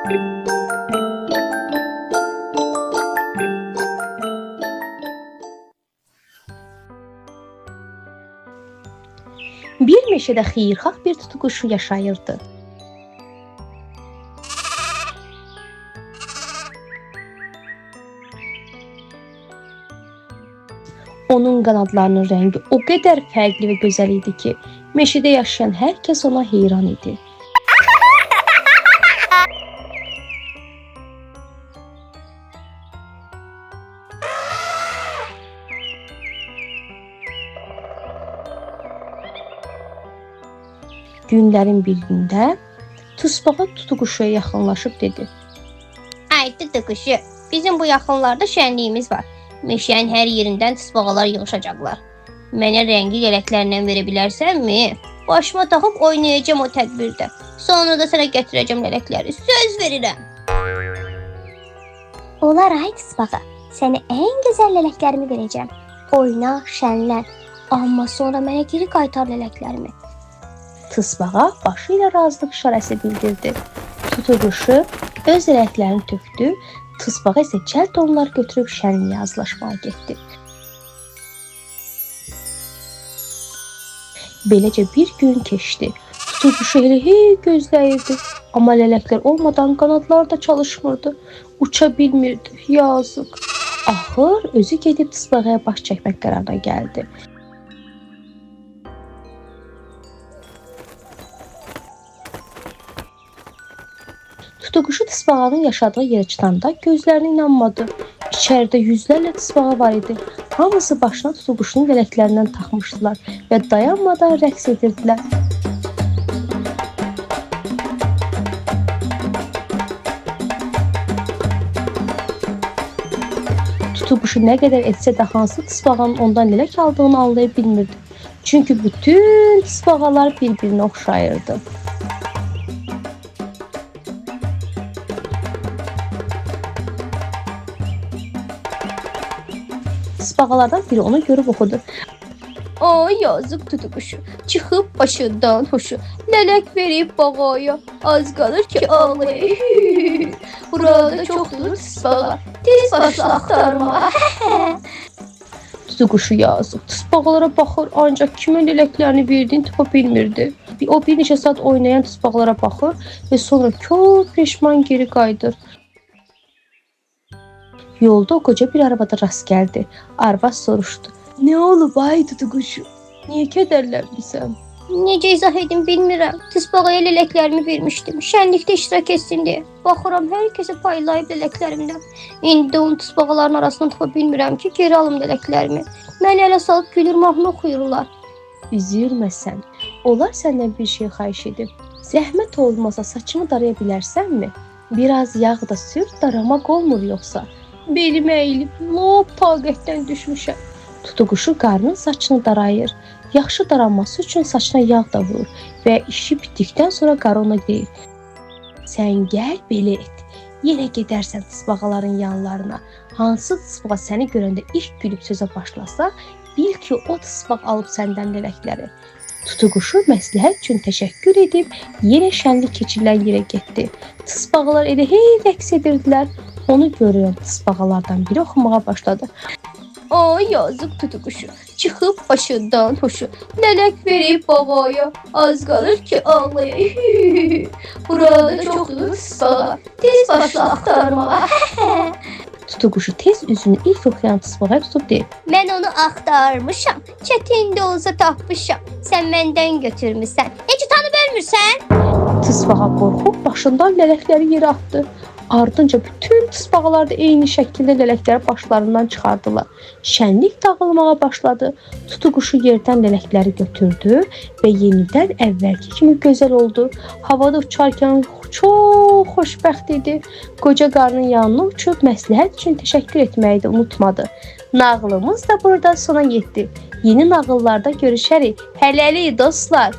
Bir meşədə xeyirxah bir tutuquşu yaşayırdı. Onun qanadlarının rəngi o qədər fərqli və gözəl idi ki, meşədə yaşayan hər kəs ona heyran idi. Günlərin bir gündə Tısbağa tutuquşuya yaxınlaşıb dedi: Ay tutuquşu, bizim bu yaxınlarda şənliyimiz var. Meşənin hər yerindən tısbağalar yığışacaqlar. Mənə rəngli lələklərdən verə bilərsənmi? Başıma taxıb oynayacağam o tədbirdə. Sonra da sənə gətirəcəm lələkləri. Söz verirəm. Olar ay tısbağa, sənə ən gözəl lələklərimi verəcəm. Oyna, şənlən. Amma sonra mənə geri qaytar lələklərimi. Tısbağa başı ilə razılıq işarəsi bildirdi. Tutuquşu öz lələklərini tökdü. Tısbağa isə cəld onları götürüb şənliyə hazırlaşmağa getdi. Beləcə bir gün keçdi. Tutuquşu elə hey gözləyirdi. Amma lələklər olmadan qanadları da çalışmırdı. Uça bilmirdi. Yazıq. Axır özü gedib tısbağaya baş çəkmək qərarına gəldi. Tutuquşu tısbağanın yaşadığı yerə çatanda gözlərinə inanmadı. İçəridə yüzlərlə tısbağa var idi. Hamısı başına tutuquşunun lələklərindən taxmışdılar və dayanmadan rəqs edirdilər. Tutuquşu nə qədər etsə də hansı tısbağanın ondan lələk aldığını anlaya bilmirdi. Çünki bütün tısbağalar bir-birinə oxşayırdı. Tısbağalardan biri onu görüb oxudu. Ay yazıq tutuquşu, çıxıb başından hoşu. Lələk verib bağaya, az qalır ki ağlayır. Burada çoxdur tısbağa, tez başla axtarmağa. Tutuquşu yazıq tısbağalara baxır, ancaq kimin lələklərini verdiyini tapa bilmirdi. O bir neçə saat oynayan tısbağalara baxır və sonra kör peşman geri qayıdır. Yolda o qoca bir arvada rast gəldi. Arvad soruşdu: "Nə olub ay tutuquşu? Niyə kədərlənmisən?" Necə izah edim bilmirəm. Tısbağaya lələklərimi vermişdim. Şənlikdə iştirak etsin deyə. Baxıram hər kəsə paylayıb lələklərimdən. İndi onu tısbağaların arasından tapa bilmirəm ki, geri alım lələklərimi. Məni ələ salıb gülür mahnı oxuyurlar. Üzülməsən. Onlar səndən bir şey xahiş edib. Zəhmət olmasa saçımı daraya bilərsənmi? Biraz yağ da sür, daramaq olmur yoxsa. Belim əyilib, lap taqətdən düşmüşəm. Tutuquşu qarının saçını darayır. Yaxşı daranması üçün saçına yağ da vurur və işi bitdikdən sonra qarı ona deyir: "Sən gəl belə et. Yenə gedərsən tısbağaların yanlarına. Hansı tısbağa səni görəndə ilk gülüb sözə başlasa, bil ki, o tısbağ alıb səndən lələkləri." Tutuquşu məsləhət üçün təşəkkür edib yenə şənlik keçirilən yerə getdi. Tısbağalar elə hey rəqs edirdilər. Onu görən tısbağalardan biri oxumağa başladı. Ay yazıq tutuquşu, çıxıb başından hoşu. Lələk verib bağaya, az qalır ki ağlayır. Burada çoxdur tısbağa, tez başla axtarmağa. Tutuquşu tez üzünü ilk oxuyan tısbağa tutub deyir: Mən onu axtarmışam, çətin də olsa tapmışam. Sən məndən götürmüsən, heç utanıb ölmürsən? Tısbağa qorxub başından lələkləri yerə atdı. Ardınca bütün tısbağalar da eyni şəkildə lələkləri başlarından çıxardılar. Şənlik dağılmağa başladı. Tutuquşu yerdən lələkləri götürdü və yenidən əvvəlki kimi gözəl oldu. Havada uçarkən çox xoşbəxt idi. Qoca qarının yanına uçub məsləhət üçün təşəkkür etməyi də unutmadı. Nağılımız da burada sona yetdi. Yeni nağıllarda görüşərik. Hələlik dostlar.